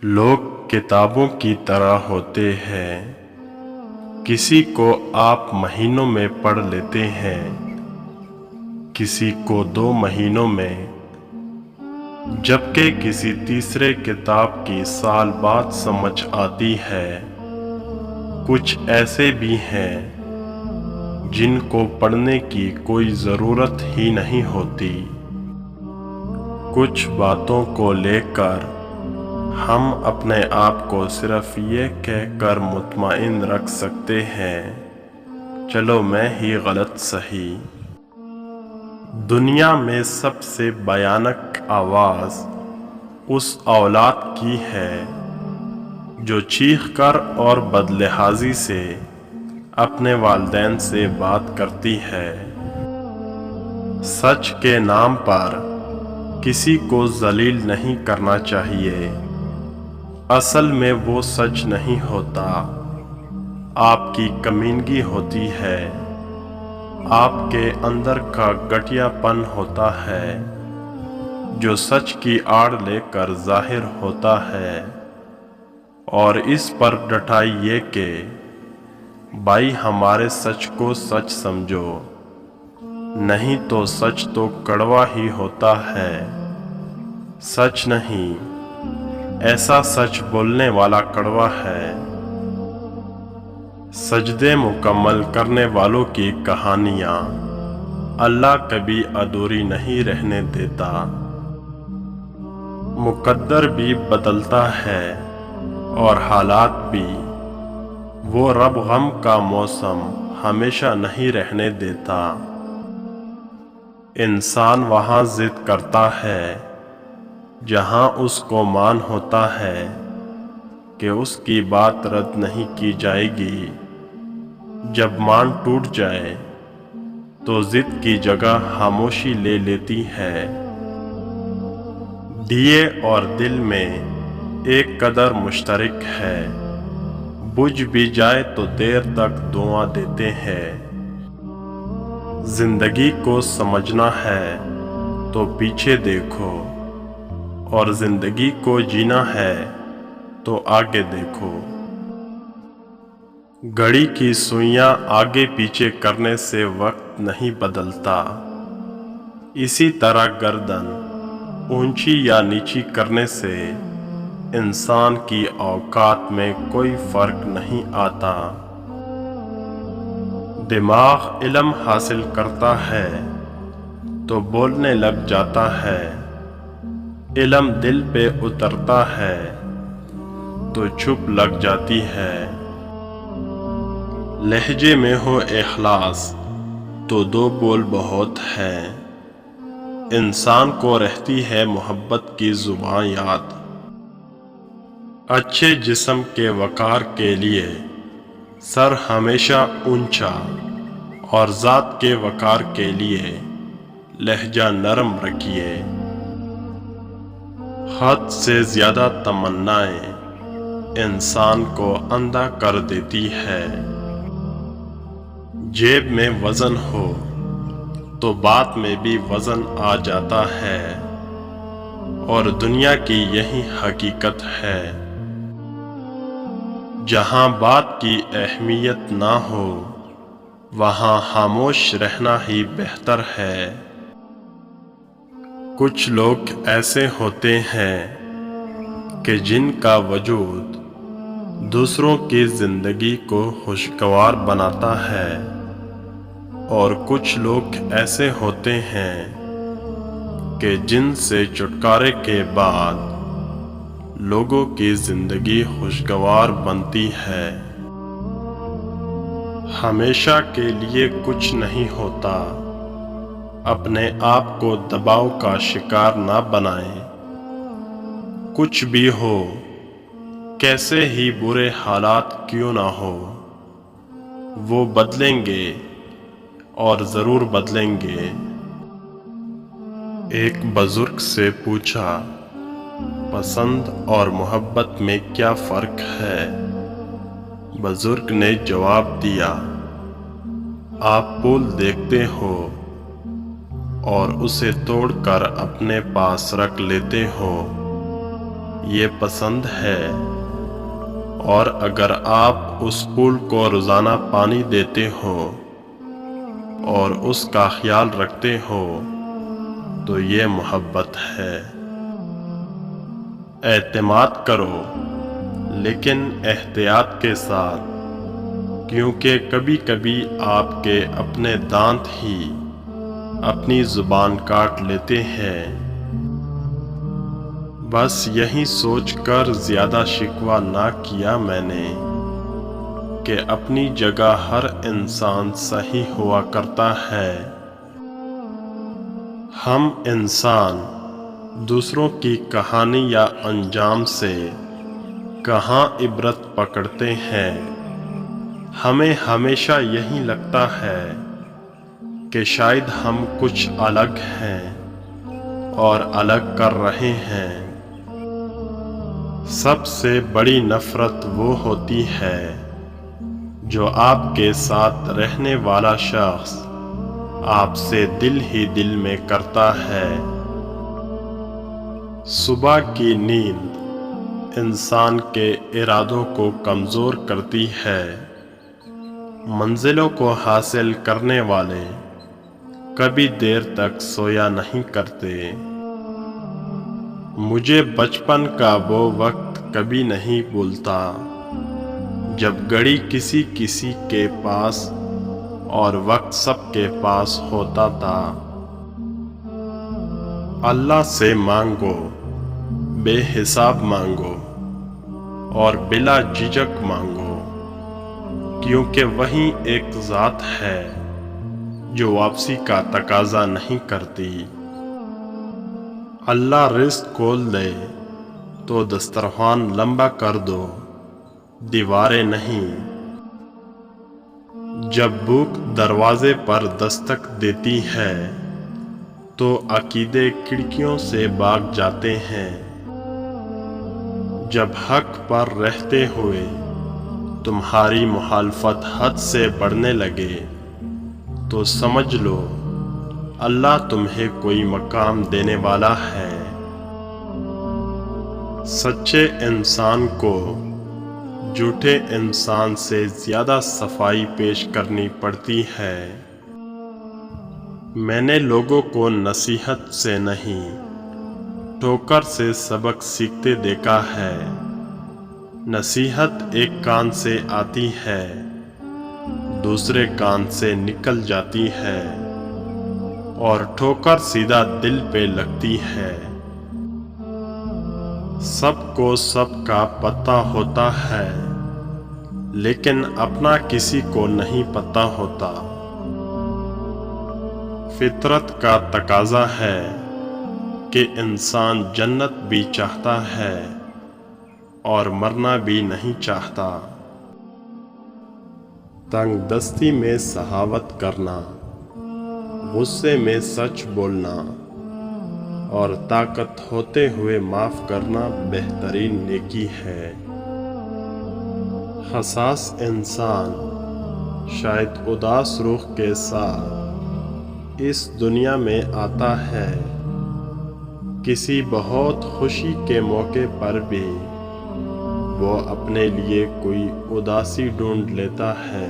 لوگ کتابوں کی طرح ہوتے ہیں، کسی کو آپ مہینوں میں پڑھ لیتے ہیں، کسی کو 2 مہینوں میں، جبکہ کسی تیسرے کتاب کی سال بعد سمجھ آتی ہے۔ کچھ ایسے بھی ہیں جن کو پڑھنے کی کوئی ضرورت ہی نہیں ہوتی۔ کچھ باتوں کو لے کر ہم اپنے آپ کو صرف یہ کہہ کر مطمئن رکھ سکتے ہیں، چلو میں ہی غلط سہی۔ دنیا میں سب سے بھیانک آواز اس اولاد کی ہے جو چیخ کر اور بدلہذی سے اپنے والدین سے بات کرتی ہے۔ سچ کے نام پر کسی کو ذلیل نہیں کرنا چاہیے۔ اصل میں وہ سچ نہیں ہوتا، آپ کی کمینگی ہوتی ہے، آپ کے اندر کا گھٹیا پن ہوتا ہے جو سچ کی آڑ لے کر ظاہر ہوتا ہے۔ اور اس پر ڈٹائی یہ کہ بھائی ہمارے سچ کو سچ سمجھو، نہیں تو سچ تو کڑوا ہی ہوتا ہے، سچ نہیں، ایسا سچ بولنے والا کڑوا ہے۔ سجدے مکمل کرنے والوں کی کہانیاں اللہ کبھی ادھوری نہیں رہنے دیتا۔ مقدر بھی بدلتا ہے اور حالات بھی، وہ رب غم کا موسم ہمیشہ نہیں رہنے دیتا۔ انسان وہاں ضد کرتا ہے جہاں اس کو مان ہوتا ہے کہ اس کی بات رد نہیں کی جائے گی۔ جب مان ٹوٹ جائے تو ضد کی جگہ خاموشی لے لیتی ہے۔ دیے اور دل میں ایک قدر مشترک ہے، بجھ بھی جائے تو دیر تک دعاں دیتے ہیں۔ زندگی کو سمجھنا ہے تو پیچھے دیکھو، اور زندگی کو جینا ہے تو آگے دیکھو۔ گھڑی کی سوئیاں آگے پیچھے کرنے سے وقت نہیں بدلتا، اسی طرح گردن اونچی یا نیچی کرنے سے انسان کی اوقات میں کوئی فرق نہیں آتا۔ دماغ علم حاصل کرتا ہے تو بولنے لگ جاتا ہے، علم دل پہ اترتا ہے تو چپ لگ جاتی ہے۔ لہجے میں ہو اخلاص تو 2 بول بہت ہیں، انسان کو رہتی ہے محبت کی زبان یاد۔ اچھے جسم کے وقار کے لیے سر ہمیشہ اونچا، اور ذات کے وقار کے لیے لہجہ نرم رکھیے۔ حد سے زیادہ تمنائیں انسان کو اندھا کر دیتی ہے۔ جیب میں وزن ہو تو بات میں بھی وزن آ جاتا ہے، اور دنیا کی یہی حقیقت ہے۔ جہاں بات کی اہمیت نہ ہو وہاں خاموش رہنا ہی بہتر ہے۔ کچھ لوگ ایسے ہوتے ہیں کہ جن کا وجود دوسروں کی زندگی کو خوشگوار بناتا ہے، اور کچھ لوگ ایسے ہوتے ہیں کہ جن سے چھٹکارے کے بعد لوگوں کی زندگی خوشگوار بنتی ہے۔ ہمیشہ کے لیے کچھ نہیں ہوتا، اپنے آپ کو دباؤ کا شکار نہ بنائیں۔ کچھ بھی ہو، کیسے ہی برے حالات کیوں نہ ہو، وہ بدلیں گے اور ضرور بدلیں گے۔ ایک بزرگ سے پوچھا، پسند اور محبت میں کیا فرق ہے؟ بزرگ نے جواب دیا، آپ پھول دیکھتے ہو اور اسے توڑ کر اپنے پاس رکھ لیتے ہو، یہ پسند ہے، اور اگر آپ اس پھول کو روزانہ پانی دیتے ہو اور اس کا خیال رکھتے ہو تو یہ محبت ہے۔ اعتماد کرو لیکن احتیاط کے ساتھ، کیونکہ کبھی کبھی آپ کے اپنے دانت ہی اپنی زبان کاٹ لیتے ہیں۔ بس یہی سوچ کر زیادہ شکوہ نہ کیا میں نے کہ اپنی جگہ ہر انسان صحیح ہوا کرتا ہے۔ ہم انسان دوسروں کی کہانی یا انجام سے کہاں عبرت پکڑتے ہیں۔ ہمیں ہمیشہ یہی لگتا ہے کہ شاید ہم کچھ الگ ہیں اور الگ کر رہے ہیں۔ سب سے بڑی نفرت وہ ہوتی ہے جو آپ کے ساتھ رہنے والا شخص آپ سے دل ہی دل میں کرتا ہے۔ صبح کی نیند انسان کے ارادوں کو کمزور کرتی ہے۔ منزلوں کو حاصل کرنے والے کبھی دیر تک سویا نہیں کرتے۔ مجھے بچپن کا وہ وقت کبھی نہیں بھولتا جب گھڑی کسی کے پاس اور وقت سب کے پاس ہوتا تھا۔ اللہ سے مانگو، بے حساب مانگو اور بلا جھجک مانگو، کیونکہ وہی ایک ذات ہے جو واپسی کا تقاضا نہیں کرتی۔ اللہ رزق کھول دے تو دسترخوان لمبا کر دو، دیواریں نہیں۔ جب بھوک دروازے پر دستک دیتی ہے تو عقیدے کھڑکیوں سے بھاگ جاتے ہیں۔ جب حق پر رہتے ہوئے تمہاری مخالفت حد سے بڑھنے لگے تو سمجھ لو اللہ تمہیں کوئی مقام دینے والا ہے۔ سچے انسان کو جھوٹے انسان سے زیادہ صفائی پیش کرنی پڑتی ہے۔ میں نے لوگوں کو نصیحت سے نہیں، ٹھوکر سے سبق سیکھتے دیکھا ہے۔ نصیحت ایک کان سے آتی ہے، دوسرے کان سے نکل جاتی ہے، اور ٹھوکر سیدھا دل پہ لگتی ہے۔ سب کو سب کا پتہ ہوتا ہے، لیکن اپنا کسی کو نہیں پتہ ہوتا۔ فطرت کا تقاضا ہے کہ انسان جنت بھی چاہتا ہے اور مرنا بھی نہیں چاہتا۔ تنگ دستی میں سخاوت کرنا، غصے میں سچ بولنا اور طاقت ہوتے ہوئے معاف کرنا بہترین نیکی ہے۔ حساس انسان شاید اداس روح کے ساتھ اس دنیا میں آتا ہے، کسی بہت خوشی کے موقع پر بھی وہ اپنے لیے کوئی اداسی ڈھونڈ لیتا ہے۔